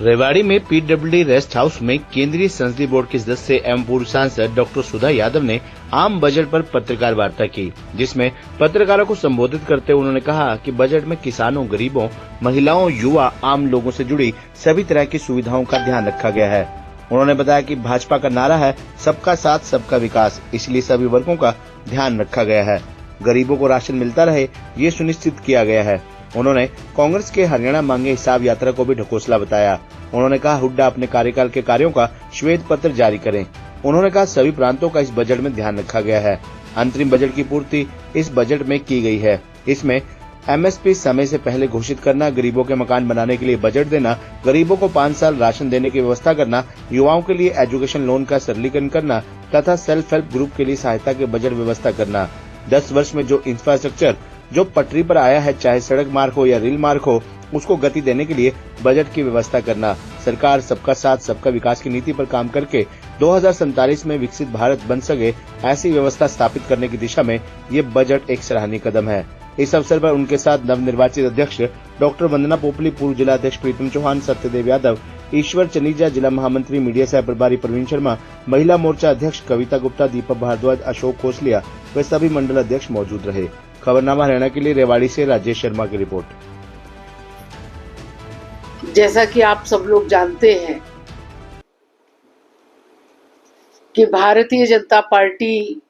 रेवाड़ी में PWD rest house में केंद्रीय संसदीय बोर्ड के सदस्य एवं पूर्व सांसद डॉक्टर सुधा यादव ने आम बजट पर पत्रकार वार्ता की, जिसमें पत्रकारों को संबोधित करते हुए उन्होंने कहा कि बजट में किसानों, गरीबों, महिलाओं, युवा, आम लोगों से जुड़ी सभी तरह की सुविधाओं का ध्यान रखा गया है। उन्होंने बताया कि भाजपा का नारा है सबका साथ सबका विकास, इसलिए सभी वर्गों का ध्यान रखा गया है। गरीबों को राशन मिलता रहे, ये सुनिश्चित किया गया है। उन्होंने कांग्रेस के हरियाणा मांगे हिसाब यात्रा को भी ढकोसला बताया। उन्होंने कहा हुड्डा अपने कार्यकाल के कार्यों का श्वेत पत्र जारी करें। उन्होंने कहा सभी प्रांतों का इस बजट में ध्यान रखा गया है। अंतरिम बजट की पूर्ति इस बजट में की गई है। इसमें एमएसपी समय से पहले घोषित करना, गरीबों के मकान बनाने के लिए बजट देना, गरीबों को 5 साल राशन देने की व्यवस्था करना, युवाओं के लिए एजुकेशन लोन का सरलीकरण करना तथा सेल्फ हेल्प ग्रुप के लिए सहायता के बजट व्यवस्था करना। 10 वर्ष में जो इंफ्रास्ट्रक्चर जो पटरी पर आया है, चाहे सड़क मार्ग हो या रेल मार्ग हो, उसको गति देने के लिए बजट की व्यवस्था करना। सरकार सबका साथ सबका विकास की नीति पर काम करके 2047 में विकसित भारत बन सके, ऐसी व्यवस्था स्थापित करने की दिशा में ये बजट एक सराहनीय कदम है। इस अवसर पर उनके साथ नवनिर्वाचित अध्यक्ष डॉक्टर वंदना पोपली, पूर्व जिला अध्यक्ष प्रीतम चौहान, सत्यदेव यादव, ईश्वर चनीजा, जिला महामंत्री, मीडिया सह प्रभारी प्रवीण शर्मा, महिला मोर्चा अध्यक्ष कविता गुप्ता, दीपक भारद्वाज, अशोक कोसलिया व सभी मंडल अध्यक्ष मौजूद रहे। खबरनामा हरियाणा के लिए रेवाड़ी से राजेश शर्मा की रिपोर्ट। जैसा कि आप सब लोग जानते हैं कि भारतीय जनता पार्टी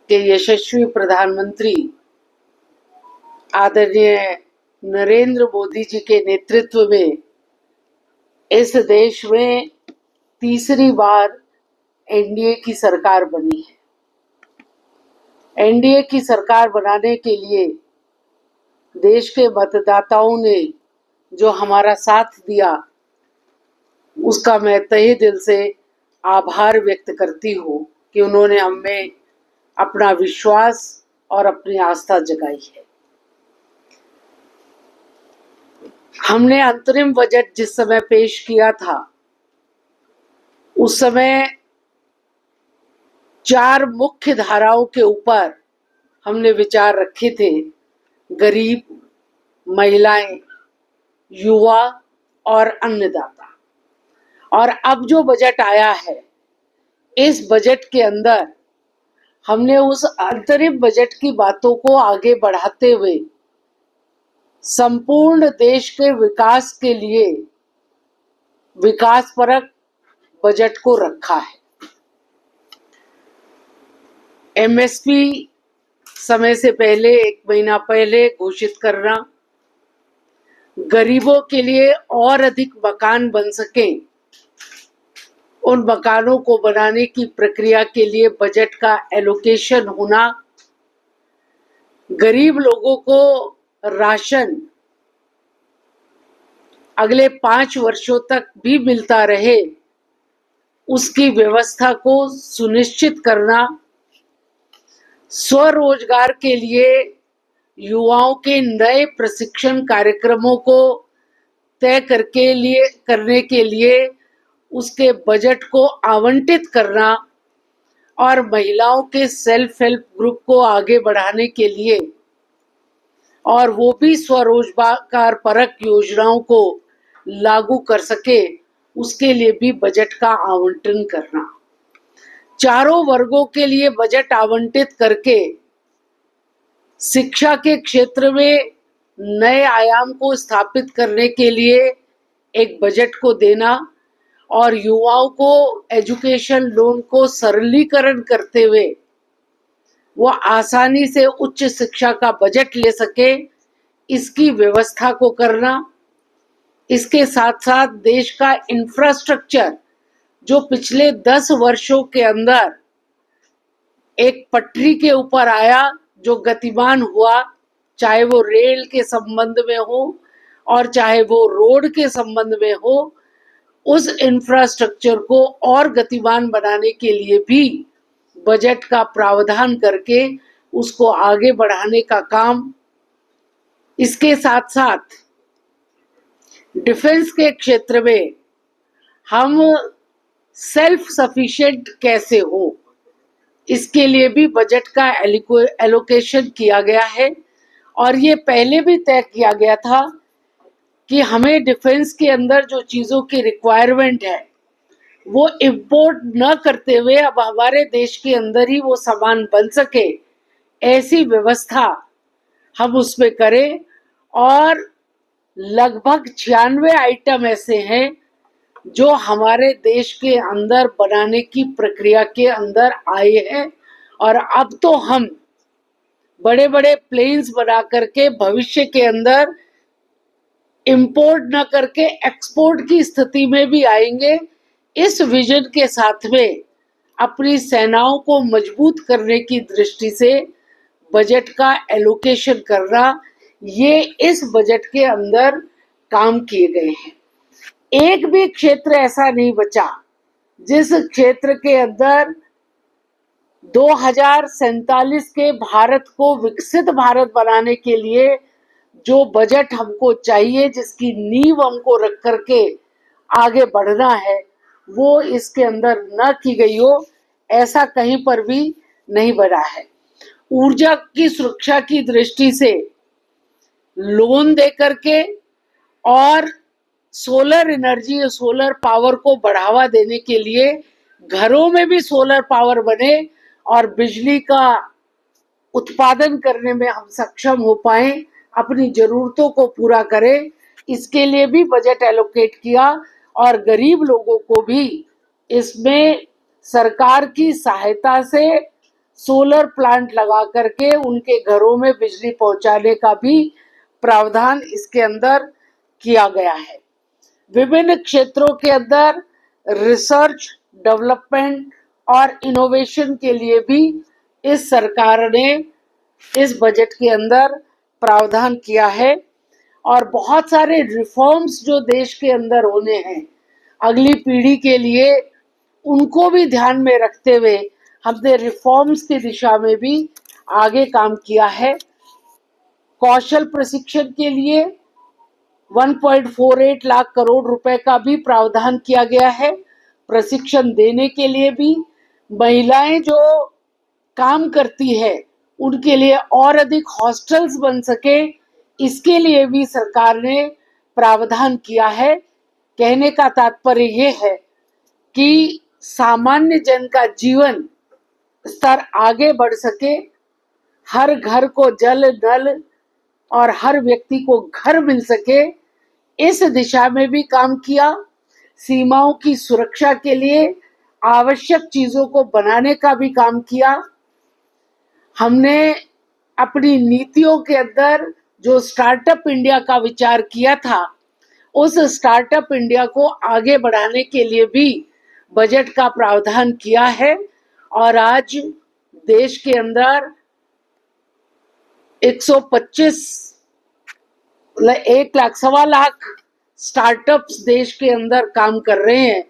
के यशस्वी प्रधानमंत्री आदरणीय नरेंद्र मोदी जी के नेतृत्व में इस देश में तीसरी बार एनडीए की सरकार बनी है। एनडीए की सरकार बनाने के लिए देश के मतदाताओं ने जो हमारा साथ दिया, उसका मैं तहे दिल से आभार व्यक्त करती हूँ कि उन्होंने हमें अपना विश्वास और अपनी आस्था जगाई है। हमने अंतरिम बजट जिस समय पेश किया था, उस समय 4 मुख्य धाराओं के ऊपर हमने विचार रखे थे: गरीब, महिलाएं, युवा और अन्नदाता। और अब जो बजट आया है, इस बजट के अंदर हमने उस अंतरिम बजट की बातों को आगे बढ़ाते हुए संपूर्ण देश के विकास के लिए विकासपरक बजट को रखा है। एमएसपी समय से पहले, 1 महीना पहले घोषित करना, गरीबों के लिए और अधिक मकान बन सके, उन मकानों को बनाने की प्रक्रिया के लिए बजट का एलोकेशन होना, गरीब लोगों को राशन अगले 5 वर्षों तक भी मिलता रहे, उसकी व्यवस्था को सुनिश्चित करना, स्वरोजगार के लिए युवाओं के नए प्रशिक्षण कार्यक्रमों को तय करने के लिए उसके बजट को आवंटित करना और महिलाओं के सेल्फ हेल्प ग्रुप को आगे बढ़ाने के लिए और वो भी स्वरोजगार परक योजनाओं को लागू कर सके, उसके लिए भी बजट का आवंटन करना। चारों वर्गों के लिए बजट आवंटित करके शिक्षा के क्षेत्र में नए आयाम को स्थापित करने के लिए एक बजट को देना और युवाओं को एजुकेशन लोन को सरलीकरण करते हुए वो आसानी से उच्च शिक्षा का बजट ले सके, इसकी व्यवस्था को करना। इसके साथ साथ देश का इंफ्रास्ट्रक्चर जो पिछले 10 वर्षों के अंदर एक पटरी के ऊपर आया, जो गतिमान हुआ, चाहे वो रेल के संबंध में हो और चाहे वो रोड के संबंध में हो, उस इंफ्रास्ट्रक्चर को और गतिमान बनाने के लिए भी बजट का प्रावधान करके उसको आगे बढ़ाने का काम। इसके साथ साथ डिफेंस के क्षेत्र में हम सेल्फ सफिशिएंट कैसे हो, इसके लिए भी बजट का एलोकेशन किया गया है। और ये पहले भी तय किया गया था कि हमें डिफेंस के अंदर जो चीज़ों की रिक्वायरमेंट है वो इम्पोर्ट न करते हुए अब हमारे देश के अंदर ही वो सामान बन सके, ऐसी व्यवस्था हम उसमें करें। और लगभग 96 आइटम ऐसे हैं जो हमारे देश के अंदर बनाने की प्रक्रिया के अंदर आए हैं, और अब तो हम बड़े बड़े प्लेन्स बना करके भविष्य के अंदर इंपोर्ट न करके एक्सपोर्ट की स्थिति में भी आएंगे। इस विजन के साथ में अपनी सेनाओं को मजबूत करने की दृष्टि से बजट का एलोकेशन करना, ये इस बजट के अंदर काम किए गए हैं। एक भी क्षेत्र ऐसा नहीं बचा जिस क्षेत्र के अंदर 2047 के भारत को विकसित भारत बनाने के लिए जो बजट हमको चाहिए, जिसकी नींव हमको रख करके आगे बढ़ना है, वो इसके अंदर न की गई हो, ऐसा कहीं पर भी नहीं बना है। ऊर्जा की सुरक्षा की दृष्टि से लोन दे करके और सोलर एनर्जी, सोलर पावर को बढ़ावा देने के लिए घरों में भी सोलर पावर बने और बिजली का उत्पादन करने में हम सक्षम हो पाए, अपनी जरूरतों को पूरा करें, इसके लिए भी बजट एलोकेट किया। और गरीब लोगों को भी इसमें सरकार की सहायता से सोलर प्लांट लगा करके उनके घरों में बिजली पहुंचाने का भी प्रावधान इसके अंदर किया गया है। विभिन्न क्षेत्रों के अंदर रिसर्च, डेवलपमेंट और इनोवेशन के लिए भी इस सरकार ने इस बजट के अंदर प्रावधान किया है। और बहुत सारे रिफॉर्म्स जो देश के अंदर होने हैं अगली पीढ़ी के लिए, उनको भी ध्यान में रखते हुए हमने रिफॉर्म्स की दिशा में भी आगे काम किया है। कौशल प्रशिक्षण के लिए 1.48 लाख करोड़ रुपए का भी प्रावधान किया गया है। प्रशिक्षण देने के लिए भी महिलाएं जो काम करती है उनके लिए और अधिक हॉस्टल्स बन सके, इसके लिए भी सरकार ने प्रावधान किया है। कहने का तात्पर्य ये है कि सामान्य जन का जीवन स्तर आगे बढ़ सके, हर घर को जल, नल और हर व्यक्ति को घर मिल सके, इस दिशा में भी काम किया। सीमाओं की सुरक्षा के लिए आवश्यक चीजों को बनाने का भी काम किया। हमने अपनी नीतियों के अंदर जो स्टार्टअप इंडिया का विचार किया था, उस स्टार्टअप इंडिया को आगे बढ़ाने के लिए भी बजट का प्रावधान किया है। और आज देश के अंदर 125 1 लाख, 1.25 लाख स्टार्टअप्स देश के अंदर काम कर रहे हैं।